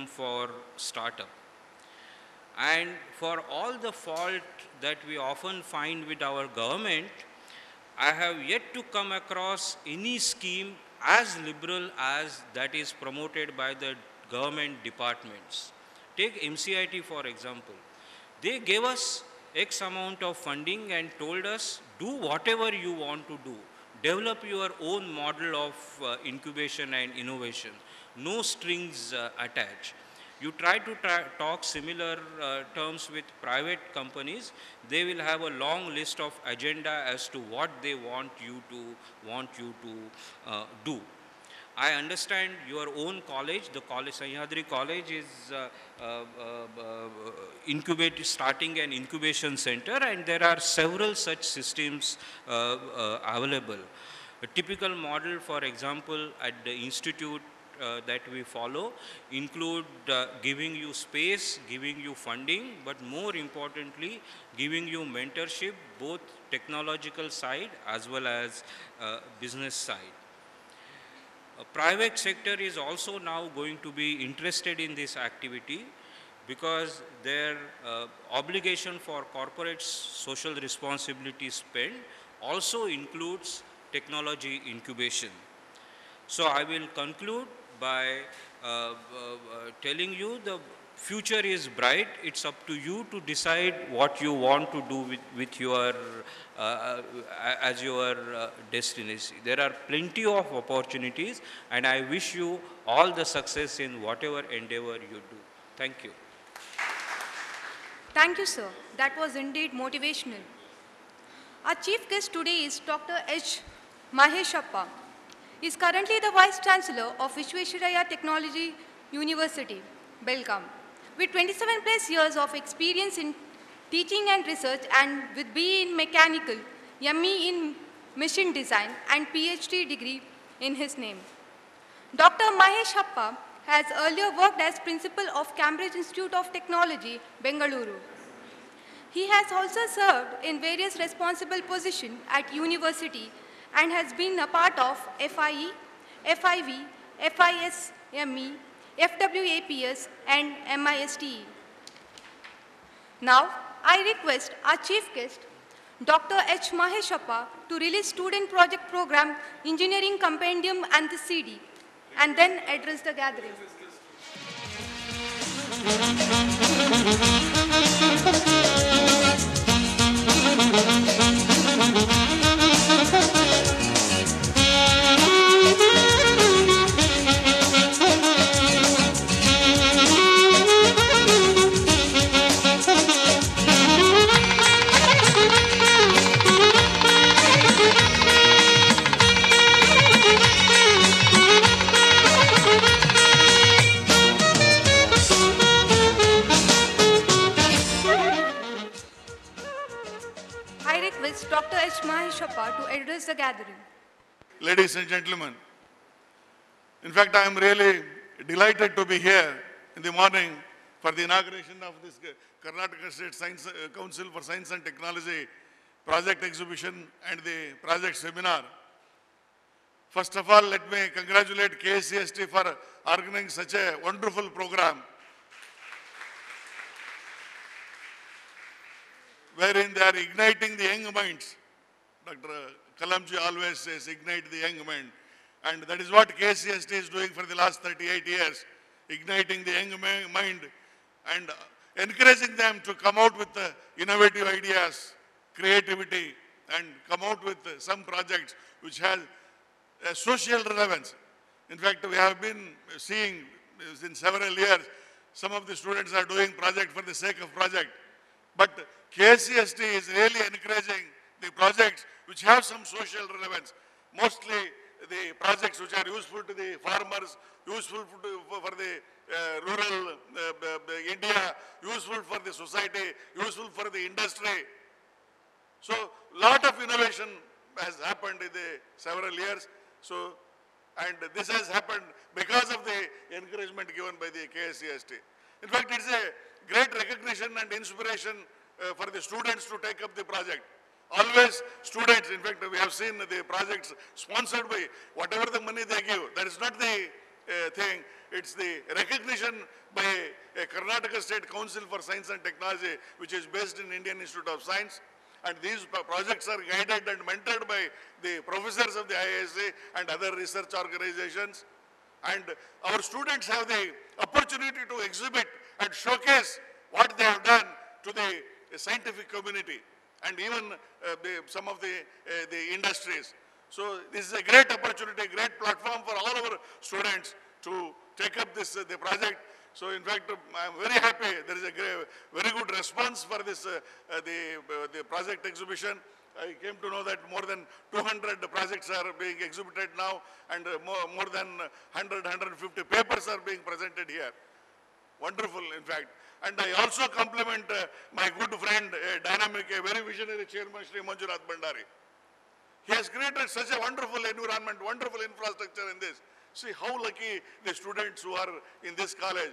for startup. And for all the fault that we often find with our government, I have yet to come across any scheme as liberal as that is promoted by the government departments. Take MCIT for example. They gave us X amount of funding and told us, do whatever you want to do. Develop your own model of incubation and innovation. No strings attached. You try to talk similar terms with private companies, they will have a long list of agenda as to what they want you to do. I understand your own college, the college, Sahyadri College is starting an incubation center, and there are several such systems available. A typical model, for example, at the institute that we follow include giving you space, giving you funding, but more importantly, giving you mentorship, both technological side as well as business side. Private sector is also now going to be interested in this activity because their obligation for corporate social responsibility spend also includes technology incubation. So I will conclude by telling you the future is bright. It's up to you to decide what you want to do with your as your destination. There are plenty of opportunities, and I wish you all the success in whatever endeavor you do. Thank you. Thank you, sir. That was indeed motivational. Our chief guest today is Dr. H. Maheshappa. He is currently the Vice Chancellor of Vishwesvaraya Technology University, Belgaum. With 27 plus years of experience in teaching and research, and with BE in Mechanical, ME in Machine Design, and PhD degree in his name. Dr. Maheshappa has earlier worked as Principal of Cambridge Institute of Technology, Bengaluru. He has also served in various responsible positions at university and has been a part of FIE, FIV, FISME, FWAPS, and MISTE. Now, I request our chief guest, Dr. H. Maheshappa, to release Student Project Program Engineering Compendium and the CD, and then address the gathering. Dr. H. Maheshappa to address the gathering. Ladies and gentlemen, in fact, I am really delighted to be here in the morning for the inauguration of this Karnataka State Science Council for Science and Technology project exhibition and the project seminar. First of all, let me congratulate KSCST for organizing such a wonderful program, wherein they are igniting the young minds. Dr. Kalamji always says, ignite the young mind. And that is what KSCST is doing for the last 38 years, igniting the young mind and encouraging them to come out with innovative ideas, creativity, and come out with some projects which have a social relevance. In fact, we have been seeing in several years, some of the students are doing project for the sake of project. But KSCST is really encouraging the projects which have some social relevance. Mostly the projects which are useful to the farmers, useful for the rural India, useful for the society, useful for the industry. So, lot of innovation has happened in the several years. So, and this has happened because of the encouragement given by the KSCST. In fact, it's a great recognition and inspiration for the students to take up the project. Always students, in fact, we have seen the projects sponsored by whatever the money they give. That is not the thing. It's the recognition by a Karnataka State Council for Science and Technology, which is based in Indian Institute of Science. And these projects are guided and mentored by the professors of the IISc and other research organizations. And our students have the opportunity to exhibit and showcase what they have done to the scientific community and even some of the industries. So this is a great opportunity, great platform for all our students to take up this the project. So in fact, I am very happy. There is a very good response for this the project exhibition. I came to know that more than 200 projects are being exhibited now, and more than 150 papers are being presented here. Wonderful, in fact. And I also compliment my good friend, a dynamic, a very visionary chairman, Shri Manjunath Bhandari. He has created such a wonderful environment, wonderful infrastructure in this. See how lucky the students who are in this college.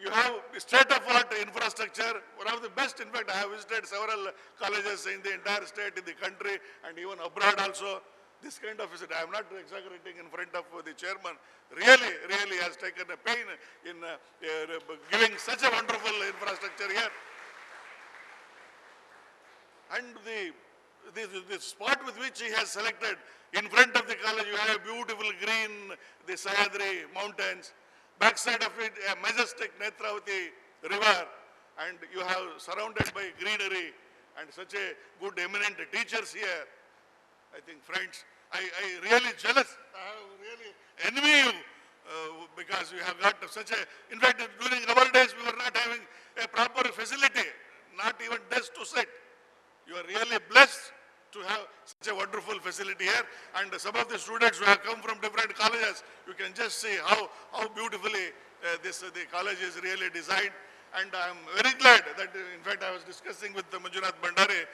You have state-of-art infrastructure, one of the best. In fact, I have visited several colleges in the entire state, in the country, and even abroad also. This kind of visit, I am not exaggerating in front of the chairman, really has taken a pain in giving such a wonderful infrastructure here. And the spot with which he has selected, in front of the college, you have a beautiful green, the Sahyadri mountains. Backside of it, a majestic Netravati river, and you have surrounded by greenery and such a good eminent teachers here. I think, friends, I really jealous, I really envy you because you have got such a, in fact, during our days, we were not having a proper facility, not even desk to sit. You are really blessed to have such a wonderful facility here, and some of the students who have come from different colleges, you can just see how beautifully the college is really designed. And I am very glad that, in fact, I was discussing with Manjunath Bhandari,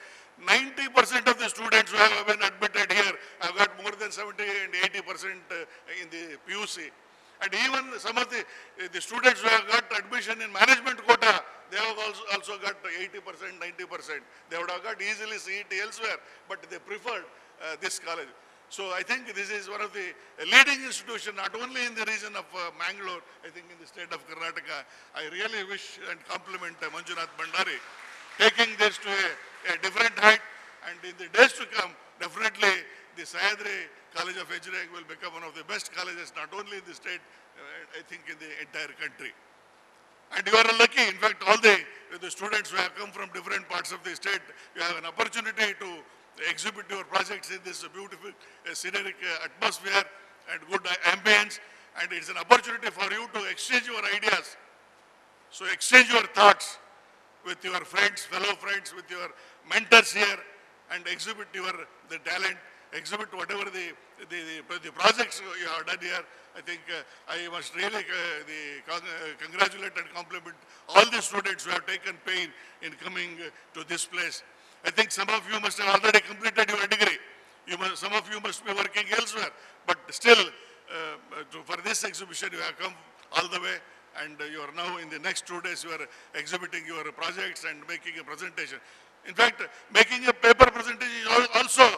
90% of the students who have been admitted here have got more than 70 and 80% in the PUC. And even some of the students who have got admission in management quota, they have also got 80%, 90%. They would have got easily CET elsewhere, but they preferred this college. So I think this is one of the leading institutions, not only in the region of Mangalore, I think in the state of Karnataka. I really wish and compliment Manjunath Bhandari, taking this to a different height, and in the days to come, definitely the Sahyadri College of Engineering will become one of the best colleges, not only in the state, I think in the entire country. And you are lucky, in fact, all the students who have come from different parts of the state, you have an opportunity to exhibit your projects in this beautiful scenic atmosphere and good ambience, and it's an opportunity for you to exchange your ideas. So exchange your thoughts with your friends, fellow friends, with your mentors here, and exhibit the talent, exhibit whatever the projects you have done here. I think I must really congratulate and compliment all the students who have taken pain in coming to this place. I think some of you must have already completed your degree. Some of you must be working elsewhere, but still for this exhibition you have come all the way, and you are now in the next 2 days you are exhibiting your projects and making a presentation. In fact, making a paper presentation is also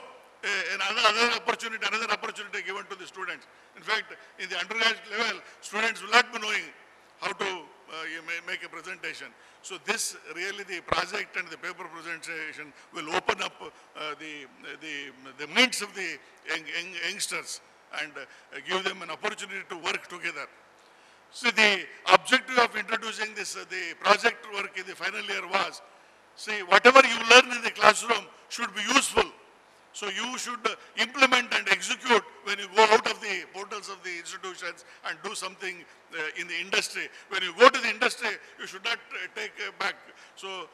another opportunity given to the students. In fact, in the undergraduate level, students will not be knowing how to make a presentation. So this really, the project and the paper presentation will open up the minds of the youngsters and give them an opportunity to work together. So the objective of introducing this, the project work in the final year was, see, whatever you learn in the classroom should be useful. So you should implement and execute when you go out of the portals of the institutions and do something in the industry. When you go to the industry, you should not take back. So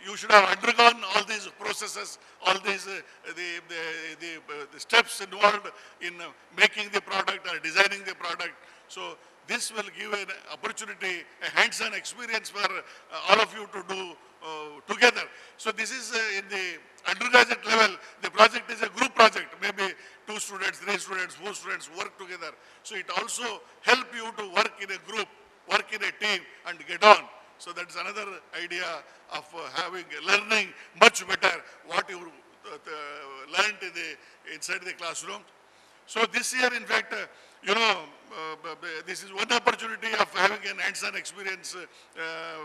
you should have undergone all these processes, all these the steps involved in making the product or designing the product. So this will give an opportunity, a hands-on experience for all of you to do together. So this is in the undergraduate level, the project is a group project. Maybe 2 students, 3 students, 4 students work together. So it also helps you to work in a group, work in a team and get on. So that's another idea of learning much better what you learned inside the classroom. So this year, in fact, this is one opportunity of having an hands-on experience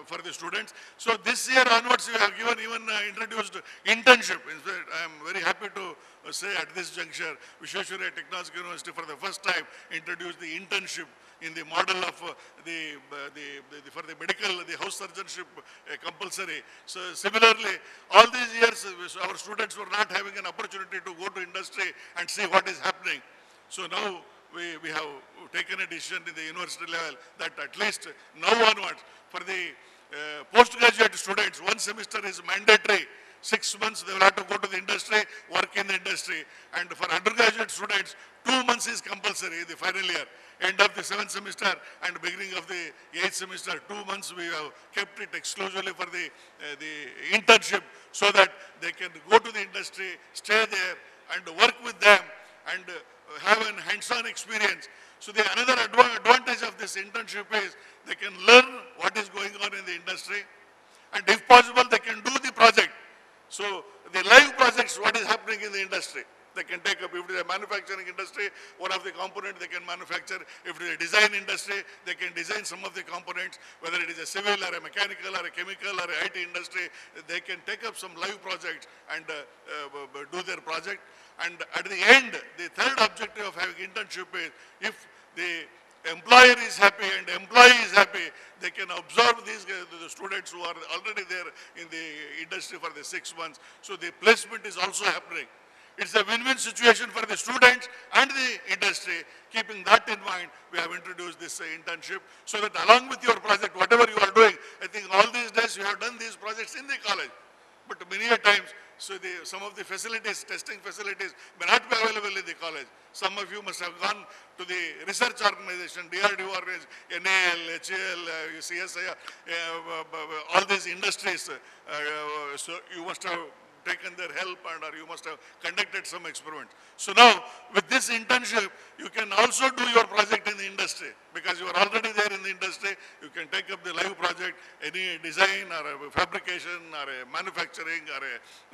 for the students. So this year onwards, we have given even introduced internship. In fact, I am very happy to say at this juncture, Vishweshwaraya Technological University for the first time introduced the internship in the model of for the medical, the house surgeonship compulsory. So similarly, all these years, our students were not having an opportunity to go to industry and see what is happening. So now we have taken a decision in the university level that at least now onwards, for the postgraduate students, one semester is mandatory. 6 months they will have to go to the industry, work in the industry. And for undergraduate students, 2 months is compulsory in the final year. End of the 7th semester and beginning of the 8th semester, 2 months we have kept it exclusively for the internship so that they can go to the industry, stay there and work with them and have an hands-on experience. So the another advantage of this internship is they can learn what is going on in the industry and if possible they can do the project. So the live projects, what is happening in the industry, they can take up. If it is a manufacturing industry, one of the components they can manufacture. If it is a design industry, they can design some of the components, whether it is a civil or a mechanical or a chemical or a IT industry, they can take up some live projects and do their project. And at the end, the third objective of having internship is if the employer is happy and employee is happy, they can absorb these the students who are already there in the industry for the 6 months. So the placement is also happening. It's a win-win situation for the students and the industry. Keeping that in mind, we have introduced this internship so that along with your project, whatever you are doing, I think all these days you have done these projects in the college. But many a times, so some of the facilities, testing facilities may not be available in the college. Some of you must have gone to the research organization, DRDO organization, NAL, HAL, CSI, all these industries. So you must have taken their help and or you must have conducted some experiments. So now with this internship, you can also do your project in the industry because you are already there in the industry. You can take up the live project, any design or a fabrication or a manufacturing or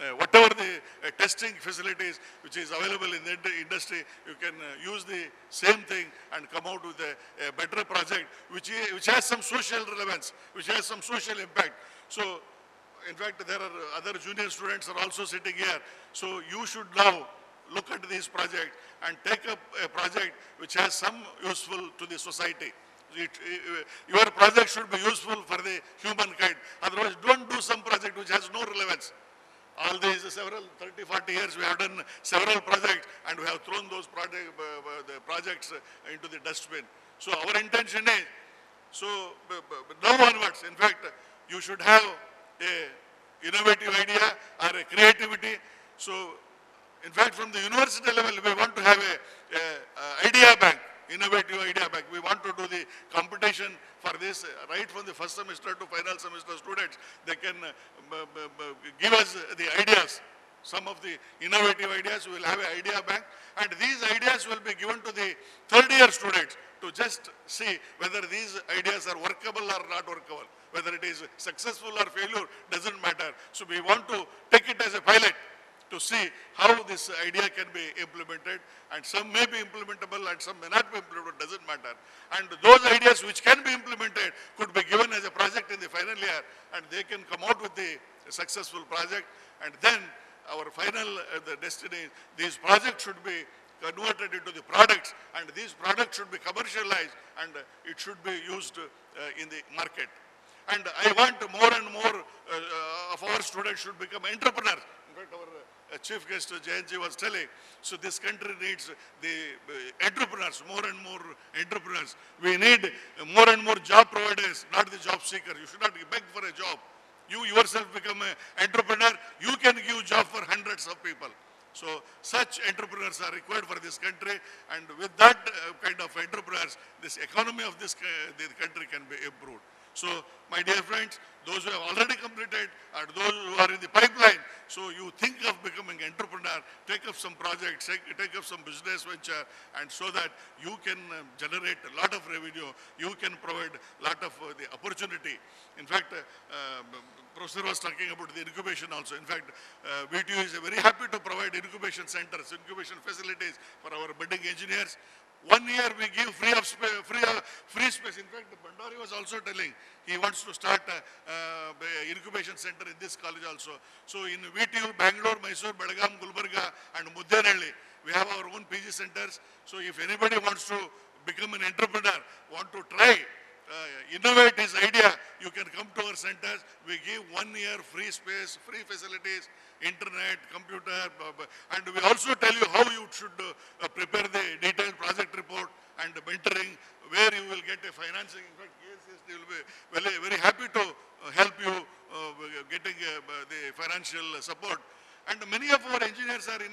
a, whatever the testing facilities which is available in the industry, you can use the same thing and come out with a better project which has some social relevance, which has some social impact. So in fact, there are other junior students are also sitting here. So you should now look at this project and take up a project which has some useful to the society. Your project should be useful for the humankind. Otherwise, don't do some project which has no relevance. All these several 30, 40 years, we have done several projects and we have thrown those the projects into the dustbin. So our intention is, so now onwards, in fact, you should have a innovative idea or a creativity. So, in fact, from the university level, we want to have a idea bank, innovative idea bank. We want to do the competition for this right from the first semester to final semester students. They can give us the ideas. Some of the innovative ideas, we will have an idea bank and these ideas will be given to the third year students to just see whether these ideas are workable or not workable. Whether it is successful or failure doesn't matter. So we want to take it as a pilot to see how this idea can be implemented and some may be implementable and some may not be implemented, doesn't matter. And those ideas which can be implemented could be given as a project in the final year and they can come out with the successful project and then our final the destiny, these projects should be converted into the products and these products should be commercialized and it should be used in the market. And I want more and more of our students should become entrepreneurs. In fact, our chief guest Jayanji was telling, so this country needs the entrepreneurs, more and more entrepreneurs. We need more and more job providers, not the job seeker. You should not beg for a job. You yourself become an entrepreneur, you can give job for hundreds of people. So such entrepreneurs are required for this country and with that kind of entrepreneurs, this economy of this the country can be improved. So, my dear friends, those who have already completed and those who are in the pipeline, so you think of becoming entrepreneur, take up some projects, take up some business venture and so that you can generate a lot of revenue, you can provide a lot of the opportunity. In fact, professor was talking about the incubation also. In fact, VTU is very happy to provide incubation centers, incubation facilities for our budding engineers. 1 year we give free space. In fact, Bandari was also telling he wants to start a incubation center in this college also. So in VTU, Bangalore, Mysore, Belgaum, Gulbarga and Muddenhalli, we have our own PG centers. So if anybody wants to become an entrepreneur, want to try, innovate his idea, you can come to our centers. We give 1 year free space, free facilities, internet, computer, and we also tell you how you should prepare the detailed project report and mentoring, where you will get a financing. In fact, KSCST will be very happy to help you getting the financial support. And many of our engineers are in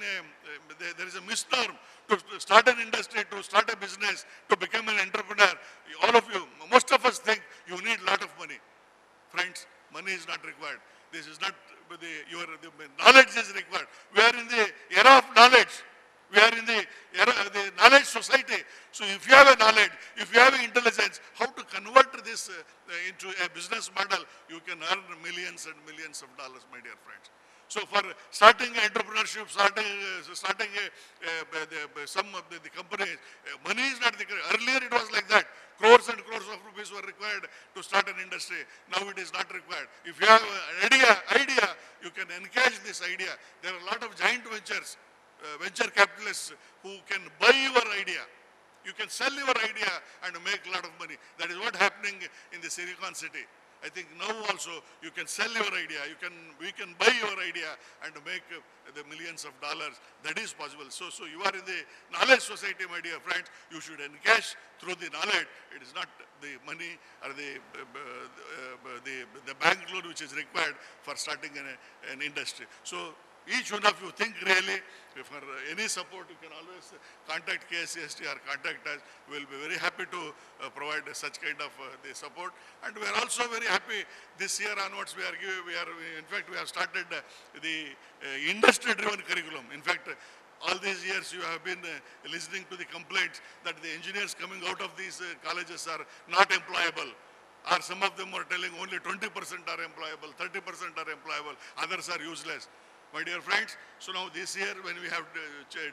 there is a misnorm to start an industry, to start a business, to become an entrepreneur. All of you, most of us think you need a lot of money. Friends, money is not required. This is not, the knowledge is required. We are in the era of knowledge. We are in the era of the knowledge society. So if you have a knowledge, if you have intelligence, how to convert this into a business model, you can earn millions and millions of dollars, my dear friends. So for starting entrepreneurship, starting some of the companies, money is not the, earlier it was like that. Crores and crores of rupees were required to start an industry. Now it is not required. If you have an idea, you can encash this idea. There are a lot of giant ventures, venture capitalists who can buy your idea. You can sell your idea and make a lot of money. That is what happening in the Silicon City. I think now also you can sell your idea, we can buy your idea and make the millions of dollars. That is possible. So you are in the knowledge society, my dear friends. You should encash through the knowledge. It is not the money or the bank loan which is required for starting an industry. So each one of you think really, for any support you can always contact KSCST or contact us. We will be very happy to provide such kind of the support. And we are also very happy this year onwards in fact we have started the industry-driven curriculum. In fact, all these years you have been listening to the complaints that the engineers coming out of these colleges are not employable. Or some of them are telling only 20% are employable, 30% are employable, others are useless. My dear friends, so now this year when we have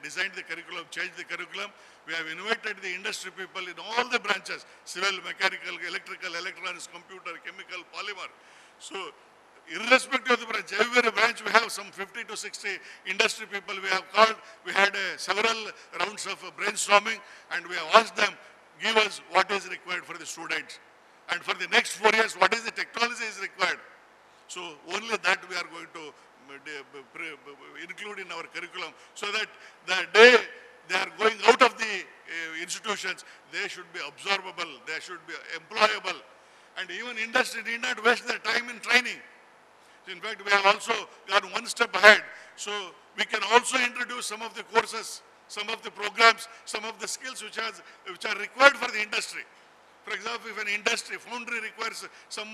designed the curriculum, changed the curriculum, we have invited the industry people in all the branches, civil, mechanical, electrical, electronics, computer, chemical, polymer. So irrespective of the branch, every branch we have some 50 to 60 industry people we have called. We had several rounds of brainstorming and we have asked them, give us what is required for the students. And for the next 4 years, what is the technology is required. So only that we are going to include in our curriculum, so that the day they are going out of the institutions, they should be absorbable, they should be employable, and even industry need not waste their time in training. So in fact, we have also gone one step ahead, so we can also introduce some of the courses, some of the programs, some of the skills which are required for the industry. For example, if an industry, foundry requires some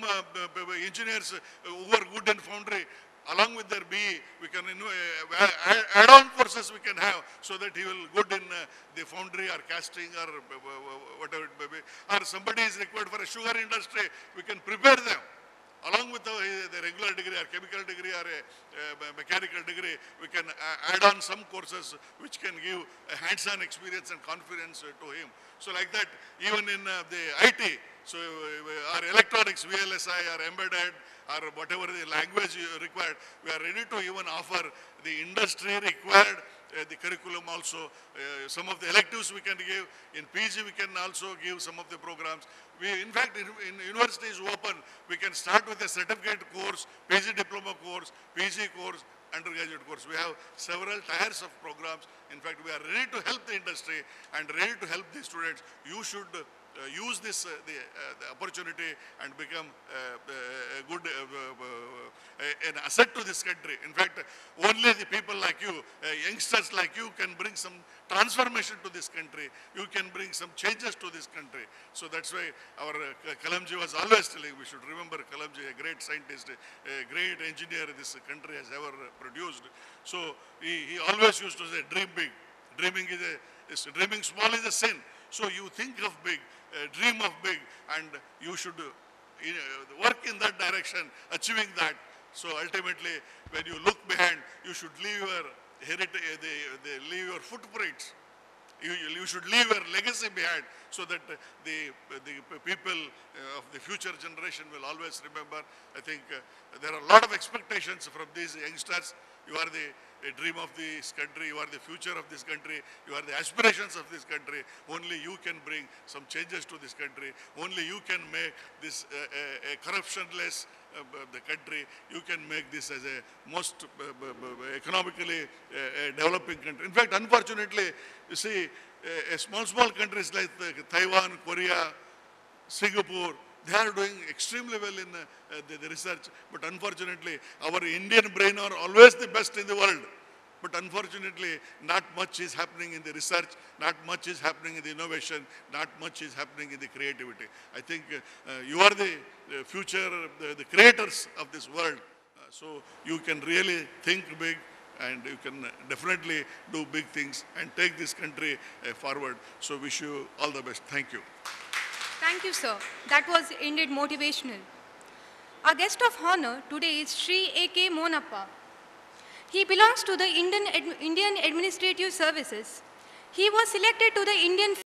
engineers who are good in foundry, along with their BE, we can add-on courses we can have, so that he will good in the foundry or casting or whatever it may be. Or somebody is required for a sugar industry, we can prepare them. Along with the regular degree or chemical degree or a mechanical degree, we can add on some courses which can give a hands-on experience and confidence to him. So like that, even in the IT, so our electronics, VLSI or embedded or whatever the language required, we are ready to even offer the industry required the curriculum also. Some of the electives we can give. In PG we can also give some of the programs. In fact, in universities open, we can start with a certificate course, PG diploma course, PG course, undergraduate course. We have several tiers of programs. In fact, we are ready to help the industry and ready to help the students. You should use this the opportunity and become a good an asset to this country. In fact, only the people like you, youngsters like you, can bring some transformation to this country. You can bring some changes to this country. So that's why our Kalamji was always telling, we should remember Kalamji, a great scientist, a great engineer this country has ever produced. So he always used to say, dream big. Dreaming dreaming small is a sin. So you think of big, dream of big, and you should work in that direction, achieving that. So ultimately, when you look behind, you should leave your heritage, leave your footprints. You should leave your legacy behind so that the people of the future generation will always remember. I think there are a lot of expectations from these youngsters. You are the dream of this country, you are the future of this country, you are the aspirations of this country. Only you can bring some changes to this country. Only you can make this a corruptionless the country. You can make this as a most economically developing country. In fact, unfortunately, you see, small countries like Taiwan, Korea, Singapore, they are doing extremely well in the research, but unfortunately, our Indian brain are always the best in the world. But unfortunately, not much is happening in the research, not much is happening in the innovation, not much is happening in the creativity. I think you are the future, the creators of this world. So you can really think big and you can definitely do big things and take this country forward. So wish you all the best. Thank you. Thank you, sir. That was indeed motivational. Our guest of honor today is Sri A.K. Monappa. He belongs to the Indian Administrative Services. He was selected to the Indian